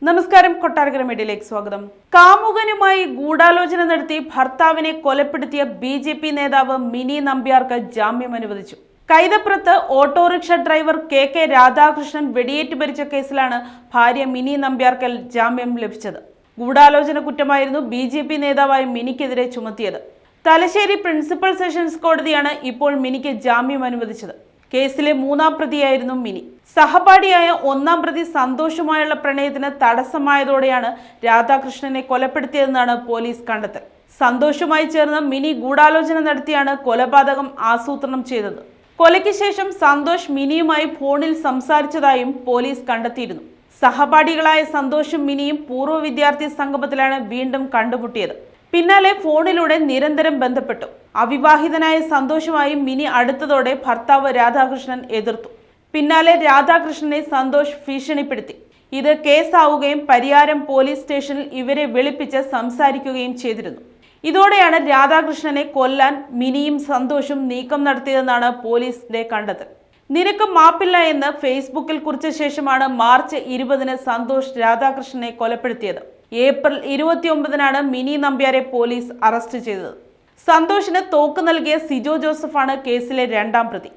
നമസ്കാരം, കൊട്ടാരക്കര മീഡിയയിലേക്ക് സ്വാഗതം. കാമുകനുമായി ഗൂഢാലോചന നടത്തി ഭർത്താവിനെ കൊലപ്പെടുത്തിയ ബി.ജെ.പി. നേതാവ് മിനി നമ്പ്യാർക്ക് ജാമ്യം അനുവദിച്ചു. കൈതപ്രത്ത് ഓട്ടോറിക്ഷ ഡ്രൈവർ കെ രാധാകൃഷ്ണൻ വെടിയേറ്റ് മരിച്ച കേസിലാണ് ഭാര്യ മിനി നമ്പ്യാർക്ക് ജാമ്യം ലഭിച്ചത്. ഗൂഢാലോചന കുറ്റമായിരുന്നു ബി.ജെ.പി. നേതാവായ മിനിക്കെതിരെ ചുമത്തിയത്. തലശ്ശേരി പ്രിൻസിപ്പൽ സെഷൻസ് കോടതിയാണ് ഇപ്പോൾ മിനിക്ക് ജാമ്യം അനുവദിച്ചത്. കേസിലെ മൂന്നാം പ്രതിയായിരുന്നു മിനി. സഹപാഠിയായ ഒന്നാം പ്രതി സന്തോഷുമായുള്ള പ്രണയത്തിന് തടസ്സമായതോടെയാണ് രാധാകൃഷ്ണനെ കൊലപ്പെടുത്തിയതെന്നാണ് പോലീസ് കണ്ടെത്തൽ. സന്തോഷുമായി ചേർന്ന് മിനി ഗൂഢാലോചന നടത്തിയാണ് കൊലപാതകം ആസൂത്രണം ചെയ്തത്. കൊലയ്ക്ക് ശേഷം സന്തോഷ് മിനിയുമായി ഫോണിൽ സംസാരിച്ചതായും പോലീസ് കണ്ടെത്തിയിരുന്നു. സഹപാഠികളായ സന്തോഷും മിനിയും പൂർവ്വ വിദ്യാർത്ഥി സംഗമത്തിലാണ് വീണ്ടും കണ്ടുമുട്ടിയത്. പിന്നാലെ ഫോണിലൂടെ നിരന്തരം ബന്ധപ്പെട്ടു. അവിവാഹിതനായ സന്തോഷുമായി മിനി അടുത്തതോടെ ഭർത്താവ് രാധാകൃഷ്ണൻ എതിർത്തു. പിന്നാലെ രാധാകൃഷ്ണനെ സന്തോഷ് ഭീഷണിപ്പെടുത്തി. ഇത് കേസാവുകയും പരിയാരം പോലീസ് സ്റ്റേഷനിൽ ഇവരെ വിളിപ്പിച്ച് സംസാരിക്കുകയും ചെയ്തിരുന്നു. ഇതോടെയാണ് രാധാകൃഷ്ണനെ കൊല്ലാൻ മിനിയും സന്തോഷും നീക്കം നടത്തിയതെന്നാണ് പോലീസിന്റെ കണ്ടെത്തൽ. നിനക്ക് മാപ്പില്ല എന്ന് ഫേസ്ബുക്കിൽ കുറിച്ച ശേഷമാണ് മാർച്ച് 20-ന് സന്തോഷ് രാധാകൃഷ്ണനെ കൊലപ്പെടുത്തിയത്. ഏപ്രിൽ 29-നാണ് മിനി നമ്പ്യാരെ പോലീസ് അറസ്റ്റ് ചെയ്തത്. സന്തോഷിന് തോക്ക് നൽകിയ സിജോ ജോസഫാണ് കേസിലെ രണ്ടാം പ്രതി.